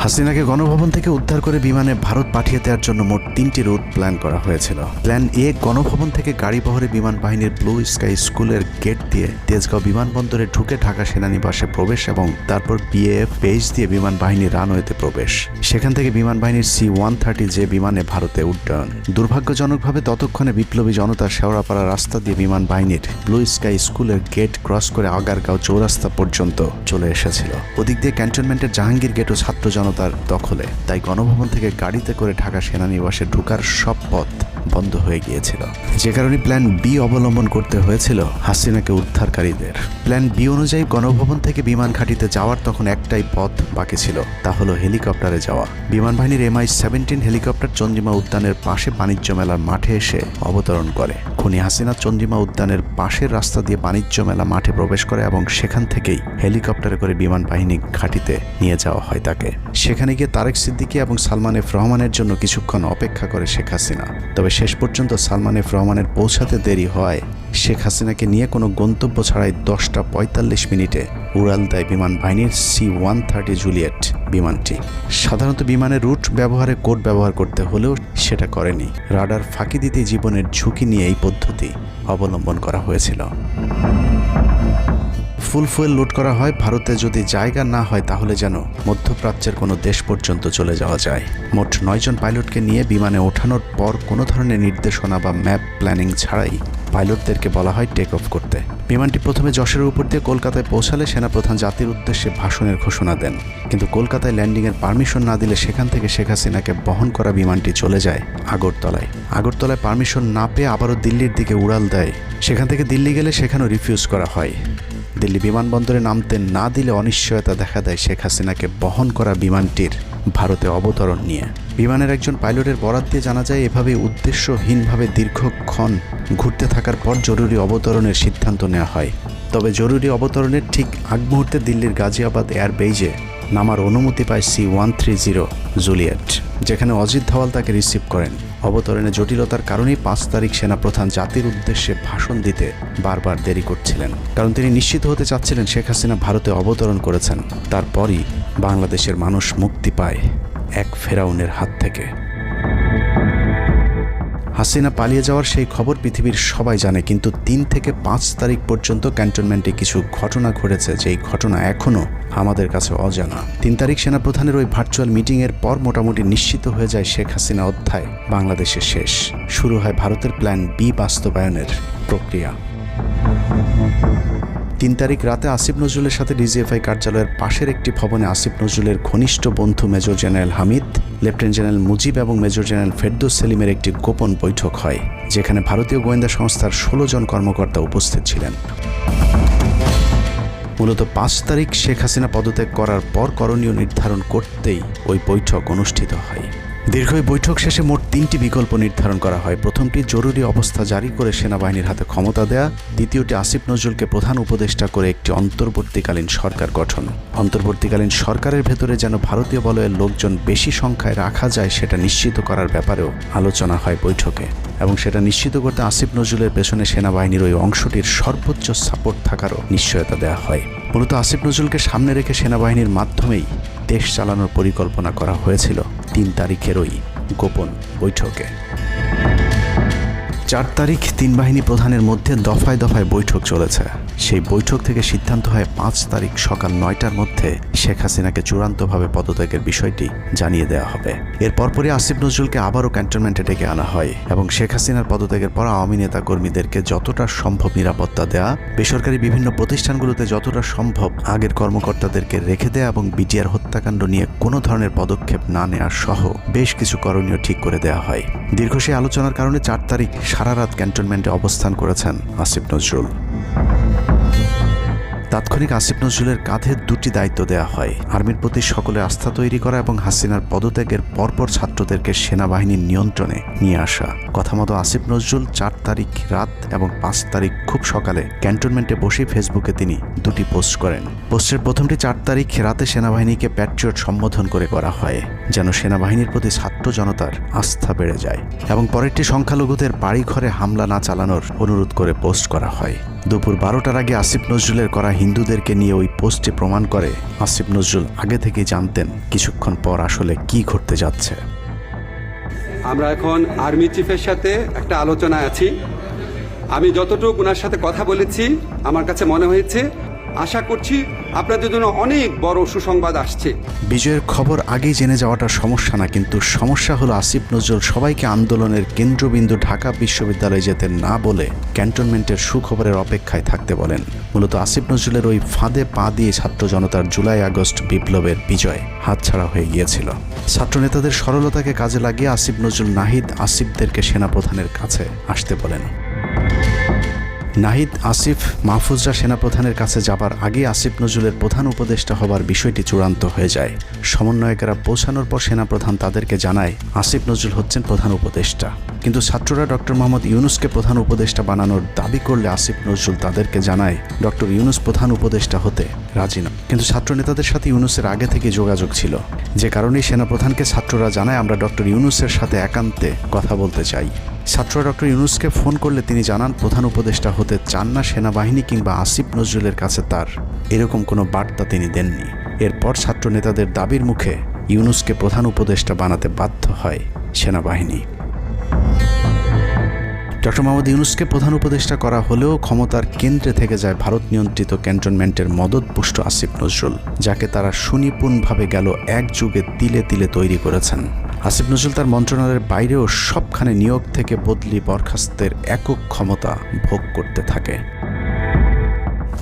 হাসিনাকে গণভবন থেকে উদ্ধার করে বিমানে ভারত পাঠিয়ে দেওয়ার জন্য মোট 3টি রুট প্ল্যান করা হয়েছিল। প্ল্যান এ, গণভবন থেকে গাড়ি বহরে বিমান বাহিনীর ব্লু স্কাই স্কুলের গেট দিয়ে তেজগাঁও বিমানবন্দরে ঢুকে ঢাকা সেনানিবাসে প্রবেশ এবং তারপর বিএএফ বেস দিয়ে বিমান বাহিনীর রানওয়েতে প্রবেশ। সেখান থেকে বিমান বাহিনীর C-130 যে বিমানে ভারতে উড্ডয়ন। দুর্ভাগ্যজনকভাবে ততক্ষণে বিপ্লবী জনতার শেওড়াপাড়া রাস্তা দিয়ে বিমান বাহিনীর ব্লু স্কাই স্কুলের গেট ক্রস করে আগারগাঁও চৌরাস্তা পর্যন্ত চলে এসেছিল। ওদিক দিয়ে ক্যান্টনমেন্টের জাহাঙ্গীর গেটও ছাত্র জনতার দখলে, তাই গণভবন থেকে গাড়িতে করে ঢাকা সেনানিবাসে ঢোকার সব পথ বন্ধ হয়ে গিয়েছিল, যে কারণে প্ল্যান বি অবলম্বন করতে হয়েছিল হাসিনাকে উদ্ধারকারীদের। প্ল্যান বি অনুযায়ী গণভবন থেকে বিমান ঘাঁটিতে যাওয়ার তখন একটাই পথ বাকি ছিল, তা হলো হেলিকপ্টারে যাওয়া। বিমান বাহিনীর MI-17 হেলিকপ্টার চন্দ্রিমা উদ্যানের পাশে বাণিজ্য মেলার মাঠে এসে অবতরণ করে। খুনি হাসিনা চন্দ্রিমা উদ্যানের পাশের রাস্তা দিয়ে বাণিজ্য মেলা মাঠে প্রবেশ করে এবং সেখান থেকেই হেলিকপ্টারে করে বিমান বাহিনী ঘাঁটিতে নিয়ে যাওয়া হয় তাকে। সেখানে গিয়ে তারেক সিদ্দিকী এবং সালমান এফ রহমানের জন্য কিছুক্ষণ অপেক্ষা করে শেখ হাসিনা। তবে শেষ পর্যন্ত সালমান এফ রহমানের পৌঁছাতে দেরি হয় শেখ হাসিনাকে নিয়ে কোনো গন্তব্য ছাড়াই 10টা 45 মিনিটে উড়াল দেয় বিমান বাহিনীর C-130 জুলিয়েট বিমানটি। সাধারণত বিমানের রুট ব্যবহারে কোড ব্যবহার করতে হলেও সেটা করেনি। রাডার ফাঁকি দিতে জীবনের ঝুঁকি নিয়ে এই পদ্ধতি অবলম্বন করা হয়েছিল। ফুল ফুয়েল লোড করা হয়, ভারতে যদি জায়গা না হয় তাহলে যেন মধ্যপ্রাচ্যের কোনো দেশ পর্যন্ত চলে যাওয়া যায়। মোট 9 জন পাইলটকে নিয়ে বিমানে ওঠানোর পর কোনো ধরনের নির্দেশনা বা ম্যাপ প্ল্যানিং ছাড়াই পাইলটদেরকে বলা হয় টেক অফ করতে। বিমানটি প্রথমে যশোরের উপর দিয়ে কলকাতায় পৌঁছালে সেনাপ্রধান জাতির উদ্দেশ্যে ভাষণের ঘোষণা দেন, কিন্তু কলকাতায় ল্যান্ডিংয়ের পারমিশন না দিলে সেখান থেকে শেখ হাসিনাকে বহন করা বিমানটি চলে যায় আগরতলায়। আগরতলায় পারমিশন না পেয়ে আবারও দিল্লির দিকে উড়াল দেয়। সেখান থেকে দিল্লি গেলে সেখানেও রিফিউজ করা হয়। দিল্লি বিমানবন্দরে নামতে না দিলে অনিশ্চয়তা দেখা দেয় শেখ হাসিনাকে বহন করা বিমানটির ভারতে অবতরণ নিয়ে। বিমানের একজন পাইলটের বরাত দিয়ে জানা যায়, এভাবে উদ্দেশ্যহীনভাবে দীর্ঘক্ষণ ঘুরতে থাকার পর জরুরি অবতরণের সিদ্ধান্ত নেওয়া হয়। তবে জরুরি অবতরণের ঠিক আগ মুহূর্তে দিল্লির গাজিয়াবাদ এয়ারবেজে নামার অনুমতি পায় C-130 জুলিয়েট, যেখানে অজিত ধওয়াল তাকে রিসিভ করেন। অবতরণে জটিলতার কারণেই 5 তারিখ সেনাপ্রধান জাতির উদ্দেশ্যে ভাষণ দিতে বারবার দেরি করছিলেন, কারণ তিনি নিশ্চিত হতে চাচ্ছিলেন শেখ হাসিনা ভারতে অবতরণ করেছেন। তারপরই বাংলাদেশের মানুষ মুক্তি পায় এক ফেরাউনের হাত থেকে। হাসিনা পালিয়ে যাওয়ার সেই খবর পৃথিবীর সবাই জানে, কিন্তু 3 থেকে 5 তারিখ পর্যন্ত ক্যান্টনমেন্টে কিছু ঘটনা ঘটেছে যেই ঘটনা এখনও আমাদের কাছে অজানা। 3 তারিখ সেনাপ্রধানের ওই ভার্চুয়াল মিটিংয়ের পর মোটামুটি নিশ্চিত হয়ে যায় শেখ হাসিনা অধ্যায় বাংলাদেশে শেষ। শুরু হয় ভারতের প্ল্যান বি বাস্তবায়নের প্রক্রিয়া। 3 তারিখ রাতে আসিফ নজরুলের সাথে ডিজিএফআই কার্যালয়ের পাশের একটি ভবনে আসিফ নজরুলের ঘনিষ্ঠ বন্ধু major general Hamid, lieutenant general Mujib এবং মেজর জেনারেল ফেরদৌস সেলিমের একটি গোপন বৈঠক হয়, যেখানে ভারতীয় গোয়েন্দা সংস্থার 16 জন কর্মকর্তা উপস্থিত ছিলেন। মূলত 5 তারিখ শেখ হাসিনা পদত্যাগ করার পর করণীয় নির্ধারণ করতেই ওই বৈঠক অনুষ্ঠিত হয়। দীর্ঘ বৈঠক শেষে মোট 3টি বিকল্প নির্ধারণ করা হয়। প্রথমটি জরুরি অবস্থা জারি করে সেনাবাহিনীর হাতে ক্ষমতা দেয়া, দ্বিতীয়টি আসিফ নজরুলকে প্রধান উপদেষ্টা করে একটি অন্তর্বর্তীকালীন সরকার গঠন। অন্তর্বর্তীকালীন সরকারের ভেতরে যেন ভারতীয় বলয়ের লোকজন বেশি সংখ্যায় রাখা যায় সেটা নিশ্চিত করার ব্যাপারেও আলোচনা হয় বৈঠকে, এবং সেটা নিশ্চিত করতে আসিফ নজরুলের পেছনে সেনাবাহিনীর ওই অংশটির সর্বোচ্চ সাপোর্ট থাকারও নিশ্চয়তা দেওয়া হয়। মূলত আসিফ নজরুলকে সামনে রেখে সেনাবাহিনীর মাধ্যমেই দেশ চালানোর পরিকল্পনা করা হয়েছিল 3 তারিখের ওই গোপন বৈঠকে। 4 তারিখ 3 বাহিনী প্রধানের মধ্যে দফায় দফায় বৈঠক চলেছে। সেই বৈঠক থেকে সিদ্ধান্ত হয় 5 তারিখ সকাল 9টার মধ্যে শেখ হাসিনাকে চূড়ান্তভাবে পদত্যাগের বিষয়টি জানিয়ে দেওয়া হবে। এর পরপরই আসিফ নজরুলকে আবারও ক্যান্টনমেন্টে ডেকে আনা হয় এবং শেখ হাসিনার পদত্যাগের পর আওয়ামী নেতা কর্মীদেরকে যতটা সম্ভব নিরাপত্তা দেয়া, বেসরকারি বিভিন্ন প্রতিষ্ঠানগুলোতে যতটা সম্ভব আগের কর্মকর্তাদেরকে রেখে দেয়া এবং বিটিআর হত্যাকাণ্ড নিয়ে কোনো ধরনের পদক্ষেপ না নেওয়ার সহ বেশ কিছু করণীয় ঠিক করে দেওয়া হয়। দীর্ঘ সেই আলোচনার কারণে 4 তারিখ সারা রাত ক্যান্টনমেন্টে অবস্থান করেছেন আসিফ নজরুল। তাৎক্ষণিক আসিফ নজরুলের কাঁধে 2টি দায়িত্ব দেওয়া হয়: আর্মির প্রতি সকলের আস্থা তৈরি করা এবং হাসিনার পদত্যাগের পরপর ছাত্রদেরকে সেনাবাহিনীর নিয়ন্ত্রণে নিয়ে আসা। কথা মতো আসিফ নজরুল 4 তারিখ রাত এবং 5 তারিখ খুব সকালে ক্যান্টনমেন্টে বসে ফেসবুকে তিনি 2টি পোস্ট করেন। পোস্টের প্রথমটি 4 তারিখ রাতে সেনাবাহিনীকে প্যাট্রিয়ট সম্বোধন করে করা হয়, যেন সেনাবাহিনীর প্রতি ছাত্র জনতার আস্থা বেড়ে যায়, এবং পরেরটি সংখ্যালঘুদের বাড়িঘরে হামলা না চালানোর অনুরোধ করে পোস্ট করা হয়। দুপুর 12টার আগে আসিফ নজরুলের করা হিন্দুদেরকে নিয়ে ওই পোস্টে প্রমাণ করে আসিফ নজরুল আগে থেকেই জানতেন কিছুক্ষণ পর আসলে কি ঘটতে যাচ্ছে। আমরা এখন আর্মি চিফের সাথে একটা আলোচনায় আছি। আমি যতটুকু ওনার সাথে কথা বলেছি আমার কাছে মনে হয়েছে, আশা করছি আপনাদের জন্য অনেক বড় সুসংবাদ আসছে। বিজয়ের খবর আগেই জেনে যাওয়াটা সমস্যা না, কিন্তু সমস্যা হলো আসিফ নজরুল সবাইকে আন্দোলনের কেন্দ্রবিন্দু ঢাকা বিশ্ববিদ্যালয়ে যেতে না বলে ক্যান্টনমেন্টের সুখবরের অপেক্ষায় থাকতে বলেন। মূলত আসিফ নজরুলের ওই ফাঁদে পা দিয়ে ছাত্র জনতার জুলাই আগস্ট বিপ্লবের বিজয় হাতছাড়া হয়ে গিয়েছিল। ছাত্রনেতাদের সরলতাকে কাজে লাগিয়ে আসিফ নজরুল নাহিদ আসিফদেরকে সেনাপ্রধানের কাছে আসতে বলেন। নাহিদ, আসিফ, মাহফুজরা সেনাপ্রধানের কাছে যাবার আগে আসিফ নজরুলের প্রধান উপদেষ্টা হবার বিষয়টি চূড়ান্ত হয়ে যায়। সমন্বয়কেরা পৌঁছানোর পর সেনাপ্রধান তাদেরকে জানায় আসিফ নজরুল হচ্ছেন প্রধান উপদেষ্টা, কিন্তু ছাত্ররা ডক্টর মোহাম্মদ ইউনুসকে প্রধান উপদেষ্টা বানানোর দাবি করলে আসিফ নজরুল তাদেরকে জানায় ডক্টর ইউনুস প্রধান উপদেষ্টা হতে রাজি নয়। কিন্তু ছাত্র নেতাদের সাথে ইউনুসের আগে থেকে যোগাযোগ ছিল, যে কারণেই সেনাপ্রধানকে ছাত্ররা জানায় আমরা ডক্টর ইউনুসের সাথে একান্তে কথা বলতে চাই। ছাত্ররা ডক্টর ইউনুসকে ফোন করলে তিনি জানান প্রধান উপদেষ্টা হতে চান না সেনাবাহিনী কিংবা আসিফ নজরুলের কাছে তার এরকম কোনো বার্তা তিনি দেননি। এরপর ছাত্র নেতাদের দাবির মুখে ইউনুসকে প্রধান উপদেষ্টা বানাতে বাধ্য হয় সেনাবাহিনী। ডক্টর মোহাম্মদ ইউনুসকে প্রধান উপদেষ্টা করা হলেও ক্ষমতার কেন্দ্রে থেকে যায় ভারত নিয়ন্ত্রিত ক্যান্টনমেন্টের মদতপুষ্ট আসিফ নজরুল, যাকে তারা সুনিপুণভাবে গেল এক যুগে তিলে তিলে তৈরি করেছেন। আসিফ নজরুল তার মন্ত্রণালয়ের বাইরেও সবখানে নিয়োগ থেকে বদলি বরখাস্তের একক ক্ষমতা ভোগ করতে থাকে।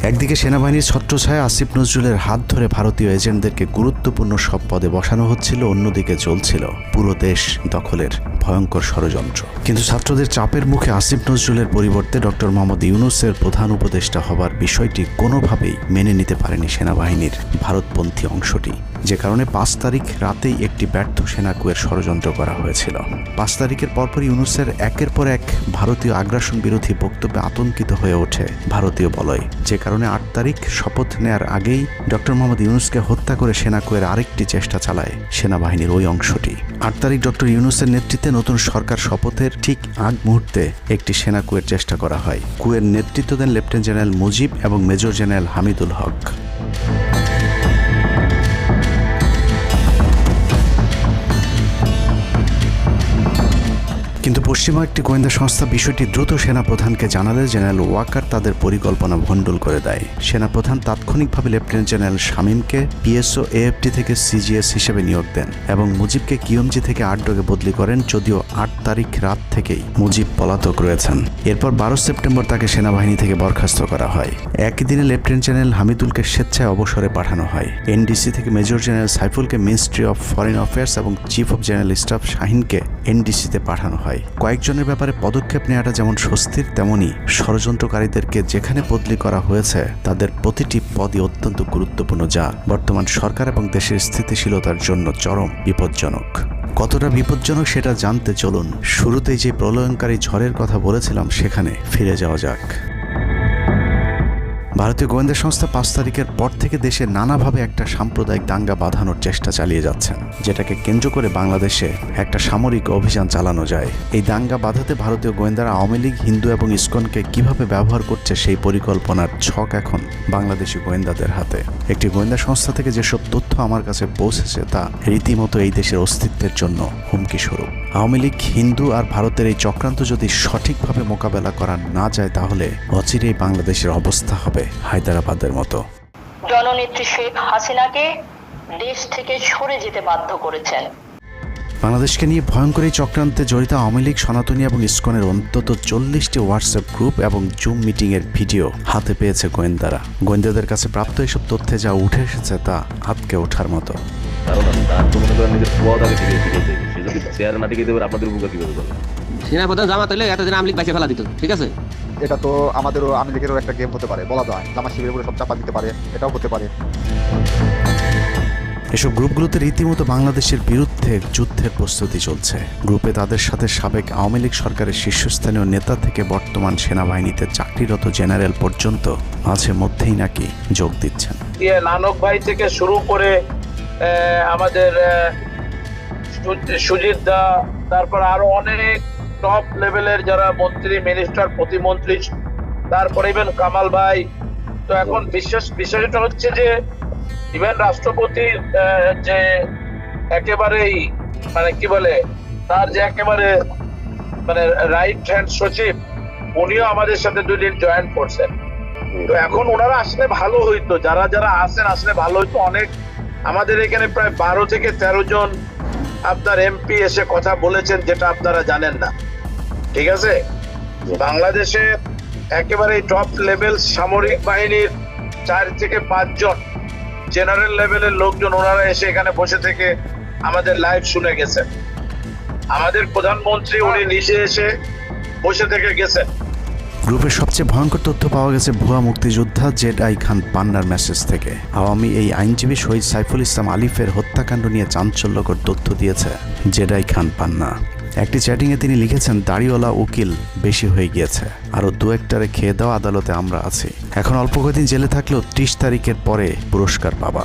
একদিকে সেনাবাহিনীর ছত্রছায়া আসিফ নজরুলের হাত ধরে ভারতীয় এজেন্টদেরকে গুরুত্বপূর্ণ সব পদে বসানো হচ্ছিল, অন্যদিকে চলছিল পুরো দেশ দখলের ভয়ঙ্কর ষড়যন্ত্র। কিন্তু ছাত্রদের চাপের মুখে আসিফ নজরুলের পরিবর্তে ডক্টর মোহাম্মদ ইউনুসের প্রধান উপদেষ্টা হবার বিষয়টি কোনোভাবেই মেনে নিতে পারেনি সেনাবাহিনীর ভারতপন্থী অংশটি, যে কারণে 5 তারিখ রাতেই একটি ব্যর্থ সেনাকুয়ের ষড়যন্ত্র করা হয়েছিল। 5 তারিখের পরপরই ইউনুসের একের পর এক ভারতীয় আগ্রাসন বিরোধী বক্তব্যে আতঙ্কিত হয়ে ওঠে ভারতীয় বলয়, যে কারণে 8 তারিখ শপথ নেয়ার আগেই ডক্টর মোহাম্মদ ইউনুসকে হত্যা করে সেনাকুয়ের আরেকটি চেষ্টা চালায় সেনাবাহিনীর ওই অংশটি। 8 তারিখ ডক্টর ইউনুসের নেতৃত্বে নতুন সরকার শপথের ঠিক আগ মুহূর্তে একটি সেনাকুয়ের চেষ্টা করা হয়। কুয়ের নেতৃত্ব দেন লেফটেন্যান্ট জেনারেল মুজিব এবং মেজর জেনারেল হামিদুল হক। কিন্তু পশ্চিমা একটি গোয়েন্দা সংস্থা বিষয়টি দ্রুত সেনাপ্রধানকে জানালে জেনারেল ওয়াকার তাদের পরিকল্পনা ভণ্ডুল করে দেয়। সেনাপ্রধান তাৎক্ষণিকভাবে লেফটেন্যান্ট জেনারেল শামীমকে পিএসও এএফটি থেকে সিজিএস হিসেবে নিয়োগ দেন এবং মুজিবকে কিউএমজি থেকে আটডগে বদলি করেন, যদিও 8 তারিখ রাত থেকেই মুজিব পলাতক রয়েছেন। এরপর 12 সেপ্টেম্বর তাকে সেনাবাহিনী থেকে বরখাস্ত করা হয়। একই দিনে লেফটেন্যান্ট জেনারেল হামিদুলকে স্বেচ্ছায় অবসরে পাঠানো হয়। এনডিসি থেকে মেজর জেনারেল সাইফুলকে মিনিস্ট্রি অফ ফরেন অ্যাফেয়ার্স এবং চিফ অফ জেনারেল স্টাফ শাহিনকে এনডিসিতে পাঠানো হয়। কয়েকজনের ব্যাপারে পদক্ষেপ নেওয়াটা যেমন স্বস্তির, তেমনই ষড়যন্ত্রকারীদেরকে যেখানে বদলি করা হয়েছে তাদের প্রতিটি পদই অত্যন্ত গুরুত্বপূর্ণ, যা বর্তমান সরকার এবং দেশের স্থিতিশীলতার জন্য চরম বিপজ্জনক। কতটা বিপজ্জনক সেটা জানতে চলুন শুরুতেই যে প্রলয়ঙ্কারী ঝড়ের কথা বলেছিলাম সেখানে ফিরে যাওয়া যাক। ভারতীয় গোয়েন্দা সংস্থা 5 তারিখের পর থেকে দেশে নানাভাবে একটা সাম্প্রদায়িক দাঙ্গা বাঁধানোর চেষ্টা চালিয়ে যাচ্ছেন, যেটাকে কেন্দ্র করে বাংলাদেশে একটা সামরিক অভিযান চালানো যায়। এই দাঙ্গা বাঁধাতে ভারতীয় গোয়েন্দারা আওয়ামী লীগ, হিন্দু এবং ইসকনকে কিভাবে ব্যবহার করছে সেই পরিকল্পনার ছক এখন বাংলাদেশি গোয়েন্দাদের হাতে। একটি গোয়েন্দা সংস্থা থেকে যেসব তথ্য আমার কাছে পৌঁছেছে তা রীতিমতো এই দেশের অস্তিত্বের জন্য হুমকি স্বরূপ। আওয়ামী লীগ, হিন্দু আর ভারতের এই চক্রান্ত যদি সঠিকভাবে মোকাবেলা করা না যায় তাহলে অচিরেই বাংলাদেশের অবস্থা হবে হায়দ্রাবাদের মতো। জননেত্রী শেখ হাসিনাকে দেশ থেকে সরে যেতে বাধ্য করেছেন। বাংলাদেশকে নিয়ে ভয়ঙ্কর এই চক্রান্তে জড়িত আওয়ামী লীগ, সনাতনী এবং ইসকনের অন্তত 40টি হোয়াটসঅ্যাপ গ্রুপ এবং জুম মিটিংয়ের ভিডিও হাতে পেয়েছে গোয়েন্দারা। গোয়েন্দাদের কাছে প্রাপ্ত এসব তথ্যে যা উঠে এসেছে তা আটকে ওঠার মতো। সেনাপ্রধান জামাত হলে এতদিন আওয়ামী লীগ বাইকে ফেলা দিত, ঠিক আছে? এটা তো আমাদেরও আওয়ামী লীগেরও একটা গেম হতে পারে, বলা যায় জামাত শিবিরের উপরে সব চাপা দিতে পারে, এটাও হতে পারে। এসব গ্রুপগুলোতে রীতিমতো বাংলাদেশের বিরুদ্ধে যুদ্ধের প্রস্তুতি চলছে। গ্রুপে তাদের সাথে সাবেক আওয়ামী লীগ সরকারের শীর্ষস্থানীয় নেতা থেকে বর্তমান সেনাবাহিনীতে চাকরিরত জেনারেল পর্যন্ত মাঝে মধ্যেই নাকি যোগ দিচ্ছেন। নানক ভাই থেকে শুরু করে আমাদের সুজিত দা, তারপর আরো অনেক টপ লেভেলের যারা মন্ত্রী, মিনিস্টার, প্রতিমন্ত্রী, তারপরে ইভেন কামাল ভাই। তো এখন বিষয়টা হচ্ছে যে ইভেন রাষ্ট্রপতির যে একেবারেই মানে কি বলে, তার যে একেবারে মানে রাইট হ্যান্ড সচিব, উনিও আমাদের সাথে 2 দিন জয়েন করছেন। তো এখন ওনারা আসলে ভালো হইতো, যারা যারা আসেন আসলে ভালো হইতো। অনেক আমাদের এখানে প্রায় 12 থেকে 13 জন আপনার এমপি এসে কথা বলেছেন, যেটা আপনারা জানেন না, ঠিক আছে? বাংলাদেশে একেবারে টপ লেভেল সামরিক বাহিনীর 4 থেকে 5 জন জেনারেল লেভেলের লোকজন ওনারা এসে এখানে বসে থেকে আমাদের লাইভ শুনে গেছেন। আমাদের প্রধানমন্ত্রী উনি নিজে এসে বসে থেকে গেছেন। গ্রুপের সবচেয়ে ভয়ঙ্কর তথ্য পাওয়া গেছে ভুয়া মুক্তিযোদ্ধা জেডাই খান পান্নার মেসেজ থেকে। আওয়ামী এই আইনজীবী শহীদ সাইফুল ইসলাম আলিফের হত্যাকাণ্ড নিয়ে চাঞ্চল্যকর তথ্য দিয়েছে জেডাই খান পান্না। একটি চ্যাটিংয়ে তিনি লিখেছেন, দাড়িওয়ালা উকিল বেশি হয়ে গিয়েছে, আরও 2-1টারে খেয়ে দেওয়া আদালতে আমরা আছি, এখন অল্প কয়েকদিন জেলে থাকলেও 30 তারিখের পরে পুরস্কার পাবা।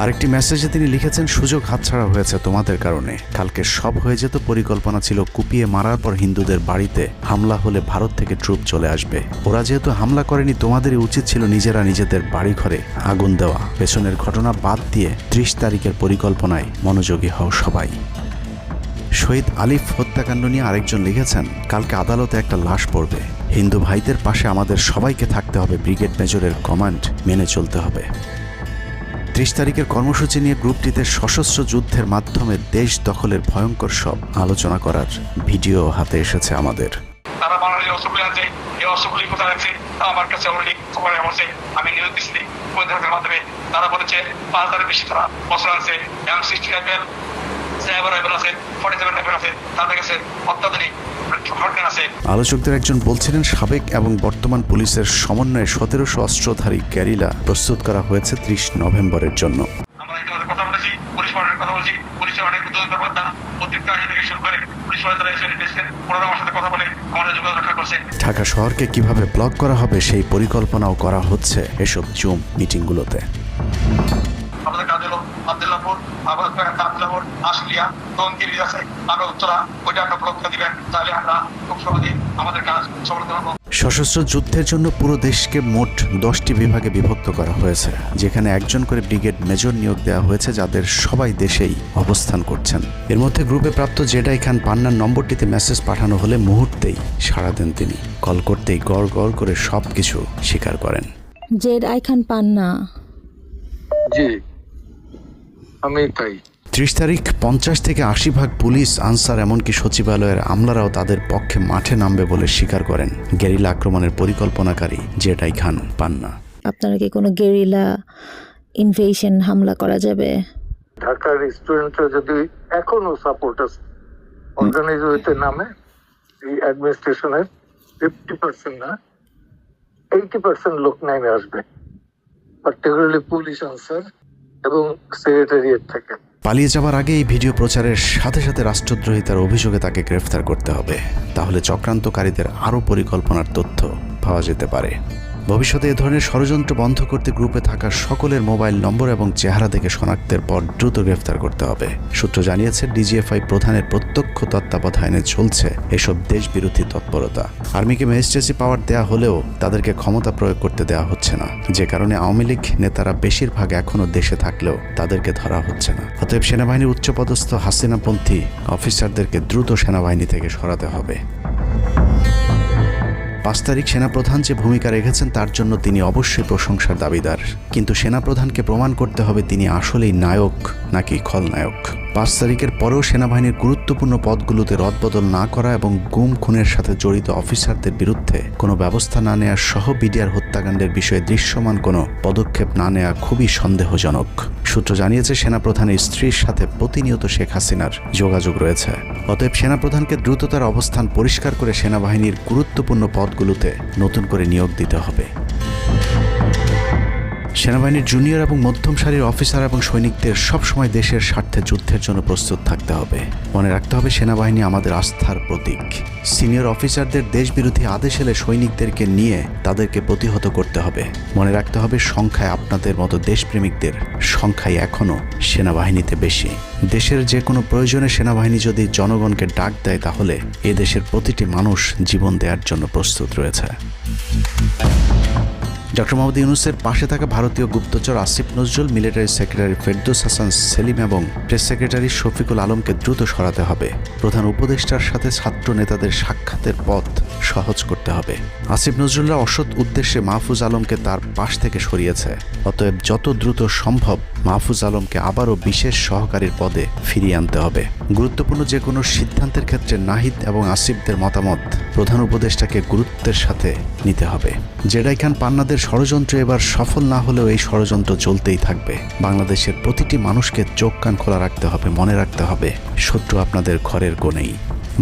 আরেকটি মেসেজে তিনি লিখেছেন, সুযোগ হাতছাড়া হয়েছে তোমাদের কারণে, কালকে সব হয়ে যেত। পরিকল্পনা ছিল কুপিয়ে মারার পর হিন্দুদের বাড়িতে হামলা হলে ভারত থেকে ট্রুপ চলে আসবে। ওরা যেহেতু হামলা করেনি, তোমাদেরই উচিত ছিল নিজেরা নিজেদের বাড়িঘরে আগুন দেওয়া। পেছনের ঘটনা বাদ দিয়ে 30 তারিখের পরিকল্পনায় মনোযোগী হও সবাই। শহীদ আলিফ হত্যাকাণ্ড নিয়ে আরেকজন লিখেছেন, কালকে আদালতে একটা লাশ পড়বে, হিন্দু ভাইদের পাশে আমাদের সবাইকে থাকতে হবে, ব্রিগেড মেজরের কমান্ড মেনে চলতে হবে। 30 তারিখের কর্মসূচি নিয়ে গ্রুপটিতে সশস্ত্র যুদ্ধের মাধ্যমে দেশ দখলের ভয়ঙ্কর সব আলোচনা করার ভিডিও হাতে এসেছে আমাদের। তারা বাংলাদেশের অস্ত্রগুলি আছে, এই অস্ত্রগুলি কোথায় রাখছে আমার কাছে অলরেডি খবর আছে। আমি নিউজ দিচ্ছি গোয়েন্দাদের মাধ্যমে, তারা বলেছে 5000-এর বেশি তারা অস্ত্র আছে, M60 রাইফেল, সাইবার রাইফেল আছে, 47 রাইফেল আছে, তাদের কাছে অত্যাধুনিক হটগান আছে। আলোচকদের একজন বলছিলেন, সাবেক এবং বর্তমান পুলিশের সমন্বয়ে 1700 অস্ত্রধারী গ্যারিলা প্রস্তুত করা হয়েছে 30 নভেম্বরের জন্য। আমরা ইতিমধ্যে কথা বলেছি, পুলিশ পার্টির কথা বলছি, পুলিশের অনেক কর্মকর্তা অতিরিক্ত আইন থেকে শুরু করে পুলিশ পার্টিরা এসে এসেছেন, ওনারা আমার সাথে কথা বলে আমাদের যোগাযোগ রক্ষা করছে। ঢাকা শহরকে কিভাবে ব্লক করা হবে সেই পরিকল্পনাও করা হচ্ছে এসব জুম মিটিংগুলোতে। আমাদের কাজ হলো আব্দুল্লাহপুর, আব্দুল্লাহপুর, আশুলিয়া, টঙ্গী আছে, আমরা উত্তরা, ওইটা একটা ব্লক দিবেন, তাহলে আমরা খুব সহজে আমাদের কাজ সফলতা হবে। সশস্ত্র যুদ্ধের জন্য পুরো দেশকে মোট 10টি বিভাগে বিভক্ত করা হয়েছে, যেখানে একজন করে ব্রিগেড মেজর নিয়োগ দেওয়া হয়েছে, যাদের সবাই দেশেই অবস্থান করছেন। এর মধ্যে গ্রুপে প্রাপ্ত জেডাই খান পান্নার নম্বরটিতে মেসেজ পাঠানো হলে মুহূর্তেই সাড়া দেন তিনি। কল করতেই গড় গড় করে সবকিছু স্বীকার করেন। জেডাই খান পান্না, জি আমি তাই। 30 তারিখ 50 থেকে 80% পুলিশ, আনসার, এমনকি সচিবালয়ের আমলারাও তাদের পক্ষে মাঠে নামবে বলে স্বীকার করেন গেরিলা আক্রমণের পরিকল্পনাকারী জেডাই খান পান্না। আপনারা কি কোনো গেরিলা ইনভেশন হামলা করা যাবে? ঢাকার স্টুডেন্টরা যদি এখনো সাপোর্টার্স অর্গানাইজ হইতে নামে, এই অ্যাডমিনিস্ট্রেশনের 50% না 80% লোক নেমে আসবে, পার্টিকুলারলি পুলিশ, আনসার এবং সেক্রেটারিয়েট থেকে। পালিয়ে যাওয়ার আগে এই ভিডিও প্রচারের সাথে সাথে রাষ্ট্রদ্রোহিতার অভিযোগে তাকে গ্রেফতার করতে হবে, তাহলে চক্রান্তকারীদের আরও পরিকল্পনার তথ্য পাওয়া যেতে পারে। ভবিষ্যতে এ ধরনের ষড়যন্ত্র বন্ধ করতে গ্রুপে থাকা সকলের মোবাইল নম্বর এবং চেহারা দেখে শনাক্তের পর দ্রুত গ্রেফতার করতে হবে। সূত্র জানিয়েছে, ডিজিএফআই প্রধানের প্রত্যক্ষ তত্ত্বাবধানে চলছে এসব দেশবিরোধী তৎপরতা। আর্মিকে ম্যাজিস্ট্রেসি পাওয়ার দেয়া হলেও তাদেরকে ক্ষমতা প্রয়োগ করতে দেওয়া হচ্ছে না, যে কারণে আওয়ামী লীগ নেতারা বেশিরভাগ এখনও দেশে থাকলেও তাদেরকে ধরা হচ্ছে না। অতএব সেনাবাহিনীর উচ্চপদস্থ হাসিনাপন্থী অফিসারদেরকে দ্রুত সেনাবাহিনী থেকে সরাতে হবে। 5 তারিখ সেনাপ্রধান যে ভূমিকা রেখেছেন তার জন্য তিনি অবশ্যই প্রশংসার দাবিদার, কিন্তু সেনাপ্রধানকে প্রমাণ করতে হবে তিনি আসলেই নায়ক নাকি খলনায়ক। 5 তারিখের পরেও সেনাবাহিনীর গুরুত্বপূর্ণ পদগুলোতে রদবদল না করা এবং গুম খুনের সাথে জড়িত অফিসারদের বিরুদ্ধে কোনো ব্যবস্থা না নেওয়া সহ বিডিআর হত্যাকাণ্ডের বিষয়ে দৃশ্যমান কোনো পদক্ষেপ না নেওয়া খুবই সন্দেহজনক। সূত্র জানিয়েছে, সেনাপ্রধানের স্ত্রীর সাথে প্রতিনিয়ত শেখ হাসিনার যোগাযোগ রয়েছে। অতএব সেনাপ্রধানকে দ্রুত তার অবস্থান পরিষ্কার করে সেনাবাহিনীর গুরুত্বপূর্ণ পদগুলোতে নতুন করে নিয়োগ দিতে হবে। সেনাবাহিনীর জুনিয়র এবং মধ্যম সারির অফিসার এবং সৈনিকদের সবসময় দেশের স্বার্থে যুদ্ধের জন্য প্রস্তুত থাকতে হবে। মনে রাখতে হবে, সেনাবাহিনী আমাদের আস্থার প্রতীক। সিনিয়র অফিসারদের দেশবিরোধী আদেশ এলে সৈনিকদেরকে নিয়ে তাদেরকে প্রতিহত করতে হবে। মনে রাখতে হবে, সংখ্যায় আপনাদের মতো দেশপ্রেমিকদের সংখ্যাই এখনও সেনাবাহিনীতে বেশি। দেশের যে কোনো প্রয়োজনে সেনাবাহিনী যদি জনগণকে ডাক দেয়, তাহলে এ দেশের প্রতিটি মানুষ জীবন দেওয়ার জন্য প্রস্তুত রয়েছে। ডক্টর মোহাম্মদ ইউনূসের পাশে থাকা ভারতীয় গুপ্তচর আসিফ নজরুল, মিলিটারি সেক্রেটারি ফেরদৌস হাসান সেলিম এবং প্রেস সেক্রেটারি শফিকুল আলমকে দ্রুত সরাতে হবে। প্রধান উপদেষ্টার সাথে ছাত্র নেতাদের সাক্ষাতের পথ সহজ করতে হবে। আসিফ নজরুলরা অসৎ উদ্দেশ্যে মাহফুজ আলমকে তার পাশ থেকে সরিয়েছে। অতএব যত দ্রুত সম্ভব মাহফুজ আলমকে আবারও বিশেষ সহকারীর পদে ফিরিয়ে আনতে হবে। গুরুত্বপূর্ণ যে কোনো সিদ্ধান্তের ক্ষেত্রে নাহিদ এবং আসিফদের মতামত প্রধান উপদেষ্টাকে গুরুত্বের সাথে নিতে হবে। জেডাই খান পান্নাদের ষড়যন্ত্র এবার সফল না হলেও এই ষড়যন্ত্র চলতেই থাকবে। বাংলাদেশের প্রতিটি মানুষকে চোখ কান খোলা রাখতে হবে, মনে রাখতে হবে শত্রু আপনাদের ঘরের কোণেই।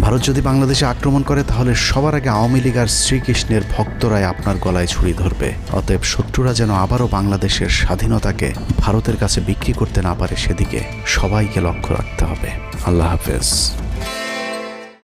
ভারত যদি বাংলাদেশে আক্রমণ করে, তাহলে সবার আগে আওয়ামী লীগ আর শ্রীকৃষ্ণের ভক্তরাই আপনার গলায় ছুরি ধরবে। অতএব শত্রুরা যেন আবারও বাংলাদেশের স্বাধীনতাকে ভারতের কাছে বিক্রি করতে না পারে, সেদিকে সবাইকে লক্ষ্য রাখতে হবে। আল্লাহ হাফেজ।